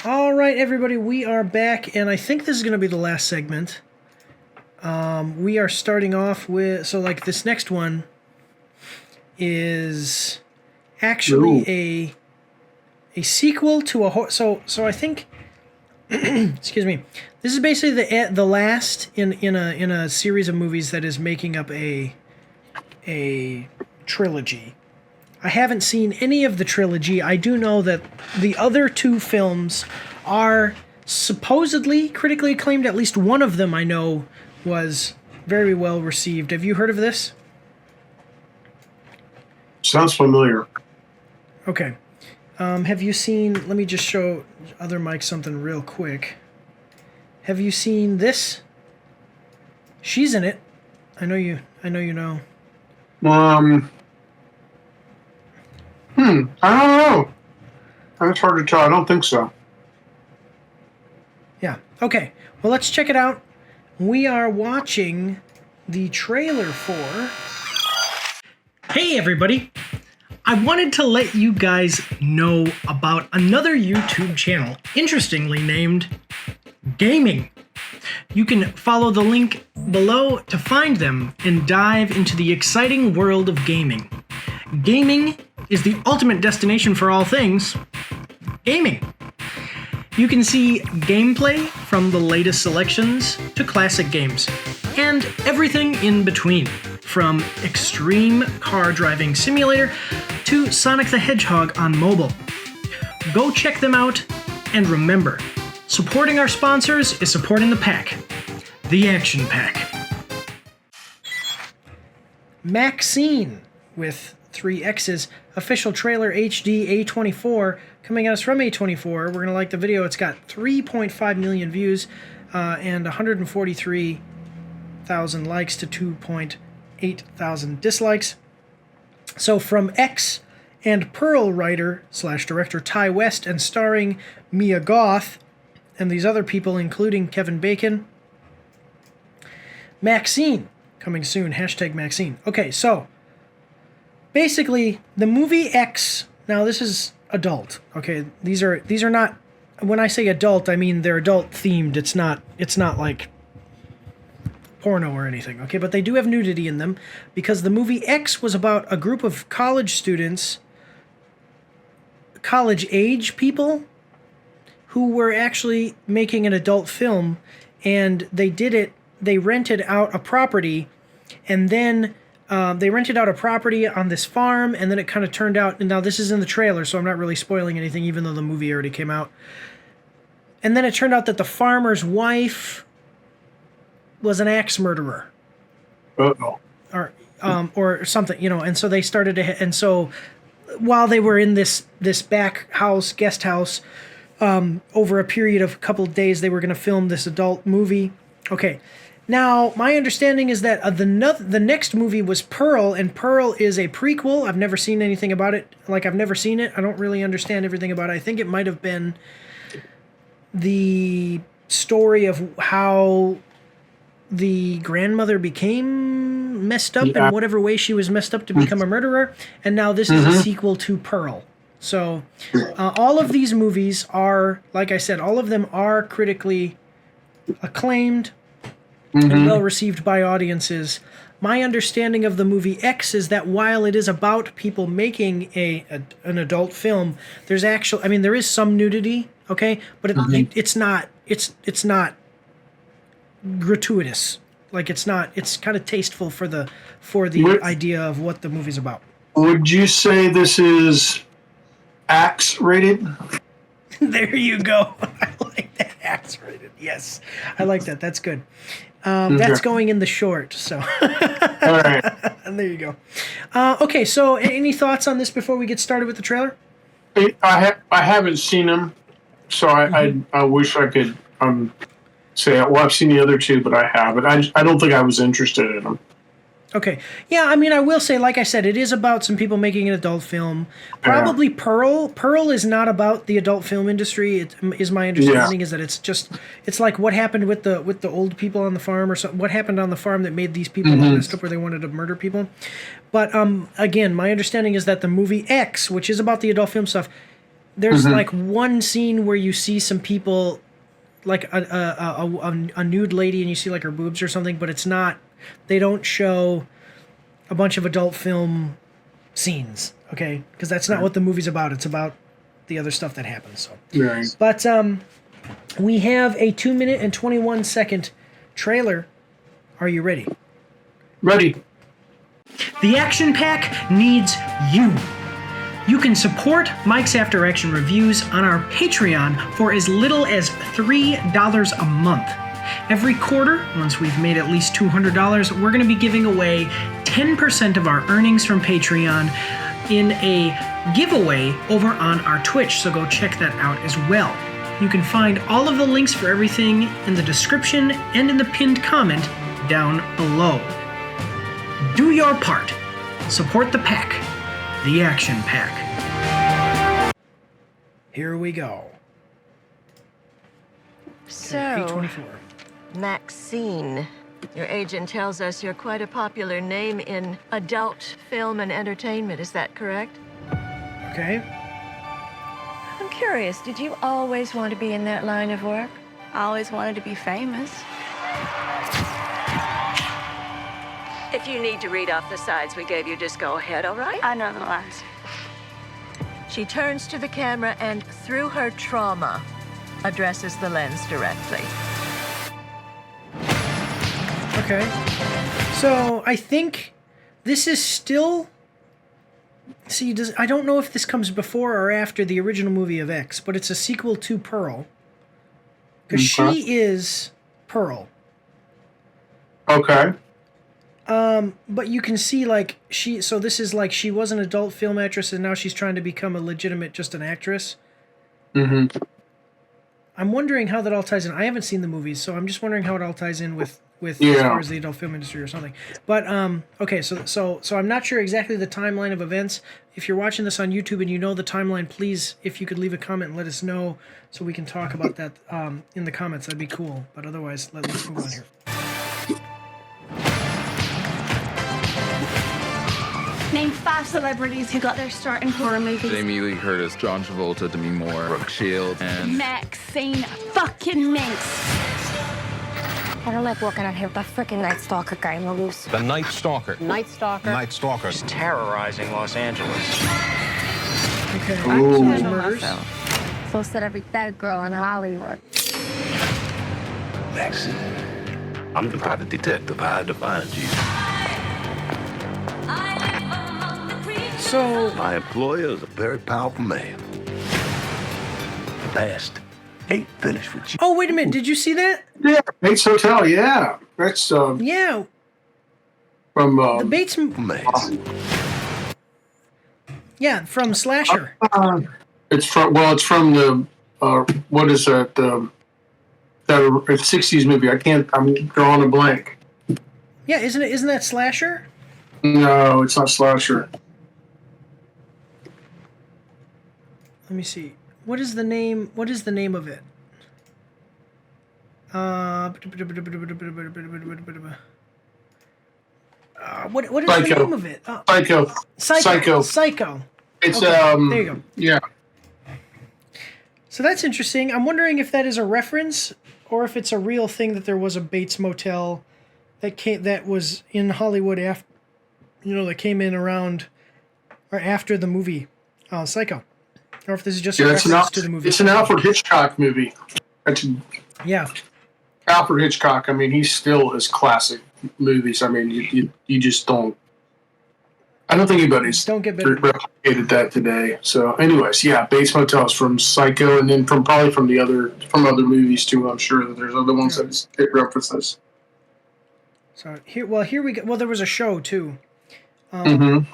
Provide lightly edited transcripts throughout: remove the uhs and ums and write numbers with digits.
All right, everybody, we are back, and I think this is going to be the last segment. We are starting off with, this next one is actually a sequel to so I think, excuse me, this is basically the last in a series of movies that is making up a trilogy. I haven't seen any of the trilogy. I do know that the other two films are supposedly critically acclaimed. At least one of them I know was very well received. Have you heard of this? Sounds familiar. Okay. Have you seen... Let me just show other Mike something real quick. Have you seen this? She's in it. I know you know. I don't know. It's hard to tell. I don't think so. Yeah. Okay. Well, let's check it out. We are watching the trailer for... Hey, everybody. I wanted to let you guys know about another YouTube channel, interestingly named Gaming. You can follow the link below to find them and dive into the exciting world of gaming. Gaming is the ultimate destination for all things gaming. You can see gameplay from the latest selections to classic games, and everything in between, from extreme car driving simulator to Sonic the Hedgehog on mobile. Go check them out, and remember, supporting our sponsors is supporting the pack, the Action Pack. MaXXXine with 3 X's, official trailer HD A24, coming at us from A24. We're going to like the video. It's got 3.5 million views and 143,000 likes to 2.8 thousand dislikes. So from X and Pearl writer / director Ty West, and starring Mia Goth and these other people, including Kevin Bacon. MaXXXine, coming soon, hashtag MaXXXine. Okay, so basically, the movie X, now this is adult, okay? These are not, when I say adult, I mean they're adult themed. It's not like porno or anything, okay? But they do have nudity in them, because the movie X was about a group of college students, college-age people, who were actually making an adult film, and they rented out a property, and then they rented out a property on this farm, and then it kind of turned out, and now this is in the trailer, so I'm not really spoiling anything, even though the movie already came out. And then it turned out that the farmer's wife was an axe murderer. Uh-oh. Or something, and so they started to, and so while they were in this guest house, over a period of a couple of days, they were going to film this adult movie. Okay. Now, my understanding is that the next movie was Pearl, and Pearl is a prequel. I've never seen anything about it. I've never seen it. I don't really understand everything about it. I think it might have been the story of how the grandmother became messed up in whatever way she was messed up to become a murderer, and now this is a sequel to Pearl. So, all of these movies are, like I said, all of them are critically acclaimed and well received by audiences. My understanding of the movie X is that while it is about people making an adult film, there's actually, there is some nudity, okay, but it's not gratuitous. It's kind of tasteful for the idea of what the movie's about. Would you say this is Axe rated? There you go. I like that. Axe rated. Yes, I like that. That's good. That's going in the short. So, all right. And there you go. Okay. So, any thoughts on this before we get started with the trailer? I haven't seen them, so I wish I could say, well, I've seen the other two, but I haven't. I don't think I was interested in them. Okay. Yeah, I will say, like I said, it is about some people making an adult film. Probably Pearl. Pearl is not about the adult film industry. It is my understanding is that it's like what happened with the old people on the farm, or something. What happened on the farm that made these people messed up where they wanted to murder people. But again, my understanding is that the movie X, which is about the adult film stuff, there's like one scene where you see some people, like a nude lady, and you see like her boobs or something, but it's not. They don't show a bunch of adult film scenes, okay? Because that's not what the movie's about. It's about the other stuff that happens. So, Right. but we have a 2-minute and 21-second trailer. Are you ready? Ready. The Action Pack needs you. You can support Mike's After Action Reviews on our Patreon for as little as $3 a month. Every quarter, once we've made at least $200, we're going to be giving away 10% of our earnings from Patreon in a giveaway over on our Twitch, so go check that out as well. You can find all of the links for everything in the description and in the pinned comment down below. Do your part. Support the pack. The Action Pack. Here we go. So, A24. MaXXXine, your agent tells us you're quite a popular name in adult film and entertainment. Is that correct? Okay. I'm curious, did you always want to be in that line of work? I always wanted to be famous. If you need to read off the sides we gave you, just go ahead, all right? I know the lines. She turns to the camera and, through her trauma, addresses the lens directly. Okay. So I think this is still. See, I don't know if this comes before or after the original movie of X, but it's a sequel to Pearl. Because she is Pearl. Okay. But you can see, like, so this is like she was an adult film actress and now she's trying to become a legitimate, just an actress. Mm-hmm. I'm wondering how that all ties in. I haven't seen the movies, so I'm just wondering how it all ties in with as far as the adult film industry or something. But, okay, so I'm not sure exactly the timeline of events. If you're watching this on YouTube and you know the timeline, please, if you could leave a comment and let us know so we can talk about that in the comments, that'd be cool. But otherwise, let's move on here. Name 5 celebrities who got their start in horror movies. Jamie Lee Curtis, John Travolta, Demi Moore, Brooke Shields, and MaXXXine fucking minx. I don't like walking out here with that freaking Night Stalker guy on the loose. The Night Stalker. Night Stalker? Night Stalker. He's terrorizing Los Angeles. Okay. Ooh. Murders. So said every dead girl in Hollywood. MaXXXine, I'm the private detective. I had to find you. So, My employer is a very powerful man. The past ain't finished with you. oh, wait a minute. Did you see that? Yeah. Bates Hotel. Yeah. That's Yeah. from The Bates... Man. Yeah, from Slasher. It's from the what is that that 60s movie. I'm drawing a blank. Yeah, isn't that Slasher? No, it's not Slasher. Let me see. What is the name of it? What is the Psycho. name of it? Psycho. Psycho. It's Okay, there you go. Yeah. So that's interesting. I'm wondering if that is a reference or if it's a real thing that there was a Bates Motel that was in Hollywood after, that came in around or after the movie Psycho. Or if this is just a reference to the movie. It's an Alfred Hitchcock movie. Yeah. Alfred Hitchcock, I mean, he still has classic movies. I mean, you just don't. I don't think anybody's replicated that today. So, anyways, yeah, Bates Motel is from Psycho, and then from other movies too. I'm sure that there's other ones that it references. So here we go. Well, there was a show too, about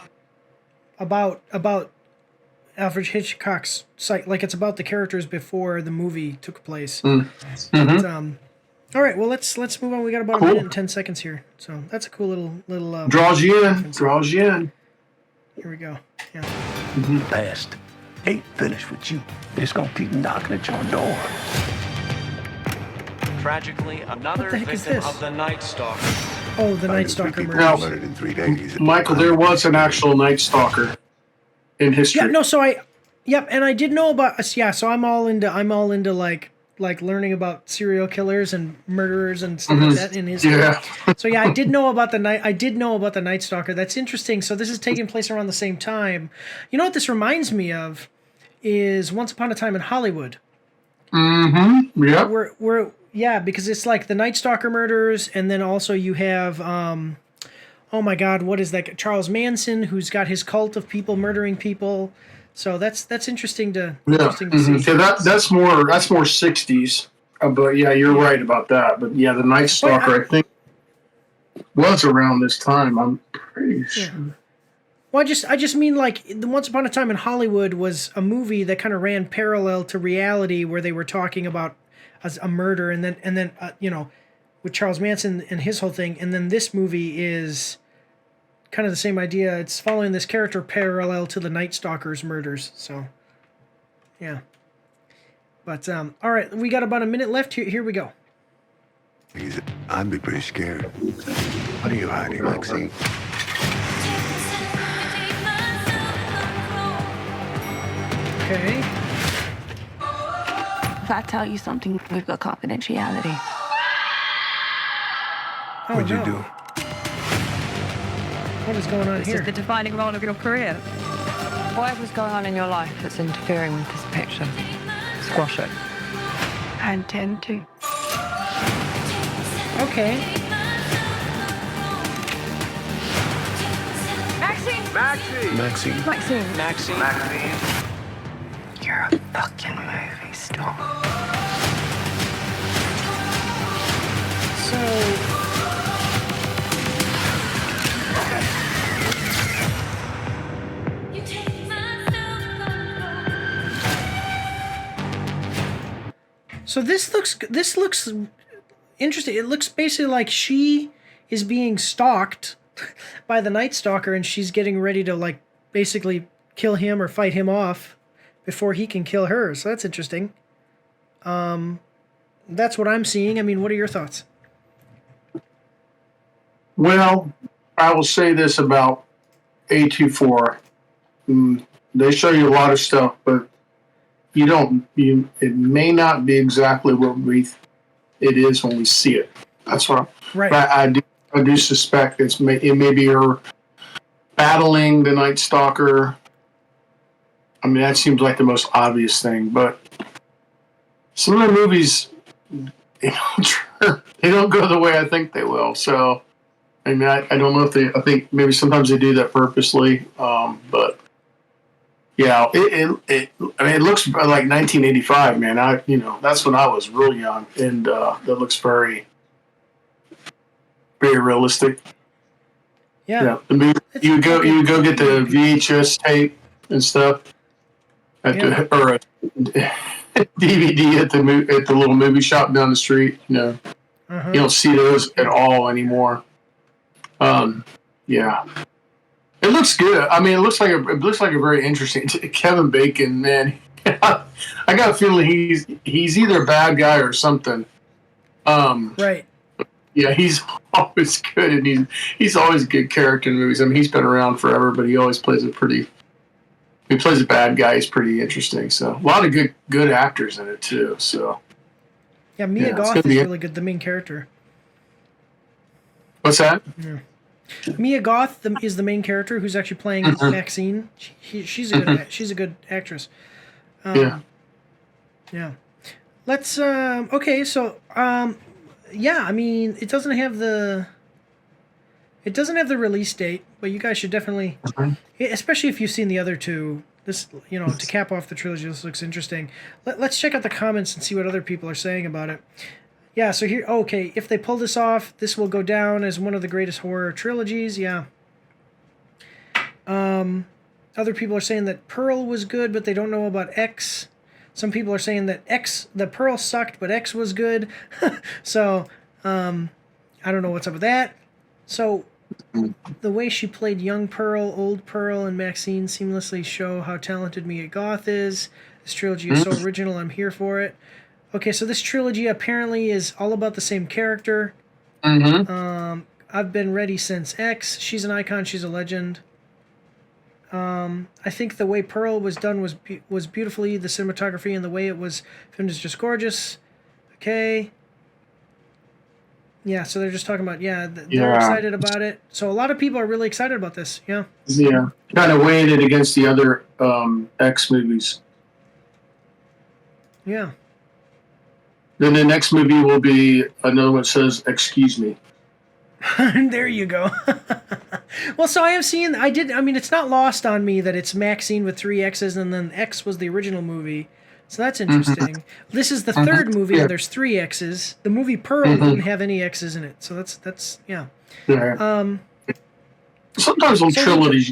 Alfred Hitchcock's site. Like it's about the characters before the movie took place. But, all right, well let's move on. We got about a minute and 10 seconds here, so that's a cool little draws you in. Here we go. Yeah. The past ain't finished with you. It's gonna keep knocking at your door. Tragically, another the heck is victim this? of the Night Stalker. Oh, the Night Stalker Now, murders. Murdered in 3 days. Michael, there was an actual Night Stalker in history. Yeah, no. So Yep, and I did know about so I'm all into like learning about serial killers and murderers and stuff like that in history. Yeah. So yeah, I did know about the Night Stalker. That's interesting. So this is taking place around the same time. You know what this reminds me of is Once Upon a Time in Hollywood. Mm-hmm. Yeah. Yeah, because it's like the Night Stalker murders, and then also you have oh my God, what is that? Charles Manson, who's got his cult of people murdering people. So that's interesting to see. Yeah, that's more 60s. But yeah, you're right about that. But yeah, the Night Stalker, I think, was around this time. I'm pretty sure. Yeah. Well, I just mean like the Once Upon a Time in Hollywood was a movie that kind of ran parallel to reality, where they were talking about a murder, and then you know, with Charles Manson and his whole thing, and then this movie is kind of the same idea. It's following this character parallel to the Night Stalker's murders. So, yeah. But all right, we got about a minute left. Here we go. I'd be pretty scared. What are you hiding, Maxine? Okay. If I tell you something, we've got confidentiality. Oh, What'd you no. do? What is going on This here? is the defining role of your career. Whatever's going on in your life that's interfering with this picture, squash it. I intend to. Okay. Maxine. Maxine. You're a fucking movie star. So this looks interesting. It looks basically like she is being stalked by the Night Stalker, and she's getting ready to like basically kill him or fight him off before he can kill her. So that's interesting. That's what I'm seeing. I mean, what are your thoughts? Well, I will say this about A24. They show you a lot of stuff, but it may not be exactly what it is when we see it. That's what Right. I do suspect it may be her battling the Night Stalker. I mean, that seems like the most obvious thing, but some of the movies, they don't go the way I think they will. So, I mean, I don't know if I think maybe sometimes they do that purposely, but yeah, it looks like 1985, man. That's when I was real young, and that looks very, very realistic. Yeah. The movie, you would go get the VHS tape and stuff or a DVD at the little movie shop down the street. You don't see those at all anymore. Yeah. It looks good. I mean, it looks like a very interesting Kevin Bacon, man. I got a feeling he's either a bad guy or something. Right. Yeah, he's always good, and he's always a good character in movies. I mean, he's been around forever, but he always plays he plays a bad guy. He's pretty interesting. So a lot of good actors in it too. So Yeah, Mia Goth is really good. The main character. What's that? Yeah. Mia Goth is the main character who's actually playing Maxine. She's a good actress. Yeah. Yeah. Let's okay, so yeah, I mean, it doesn't have the release date, but you guys should definitely, especially if you've seen the other two, this, to cap off the trilogy, this looks interesting. Let's check out the comments and see what other people are saying about it. Yeah, so here, okay, if they pull this off, this will go down as one of the greatest horror trilogies, yeah. Other people are saying that Pearl was good, but they don't know about X. Some people are saying that the Pearl sucked, but X was good. So, I don't know what's up with that. So, the way she played young Pearl, old Pearl, and Maxine seamlessly show how talented Mia Goth is. This trilogy is so original, I'm here for it. Okay, so this trilogy apparently is all about the same character. I've been ready since X. She's an icon. She's a legend. I think the way Pearl was done was beautifully. The cinematography and the way it was filmed is just gorgeous. Okay. Yeah, so they're just talking about, they're excited about it. So a lot of people are really excited about this, yeah. Yeah, kind of weighing it against the other X movies. Yeah. Then the next movie will be another one that says, "Excuse me." There you go. Well, so I have seen, it's not lost on me that it's MaXXXine with 3 X's and then X was the original movie. So that's interesting. This is the third movie and there's 3 X's. The movie Pearl didn't have any X's in it. So that's yeah. Sometimes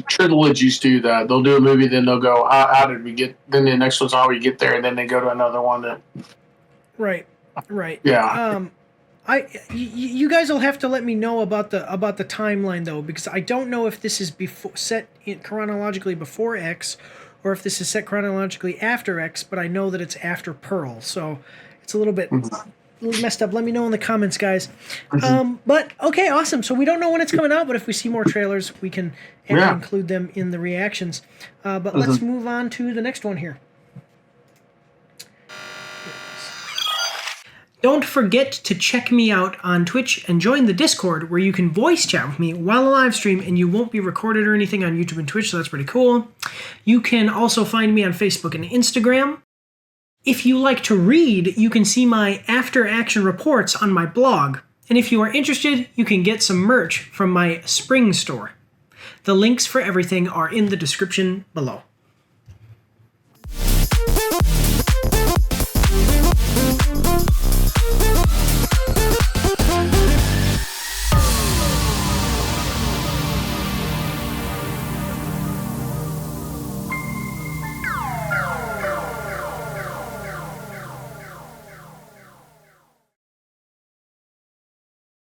trilogies do that. They'll do a movie, then they'll go, how did we get, then the next one's how we get there, and then they go to another one. That... Right. Yeah. You guys will have to let me know about the timeline though, because I don't know if this is set chronologically before X, or if this is set chronologically after X. But I know that it's after Pearl, so it's a little bit messed up. Let me know in the comments, guys. But okay, awesome. So we don't know when it's coming out, but if we see more trailers, we can include them in the reactions. But let's move on to the next one here. Don't forget to check me out on Twitch and join the Discord where you can voice chat with me while I live stream and you won't be recorded or anything on YouTube and Twitch, so that's pretty cool. You can also find me on Facebook and Instagram. If you like to read, you can see my after action reports on my blog. And if you are interested, you can get some merch from my spring store. The links for everything are in the description below.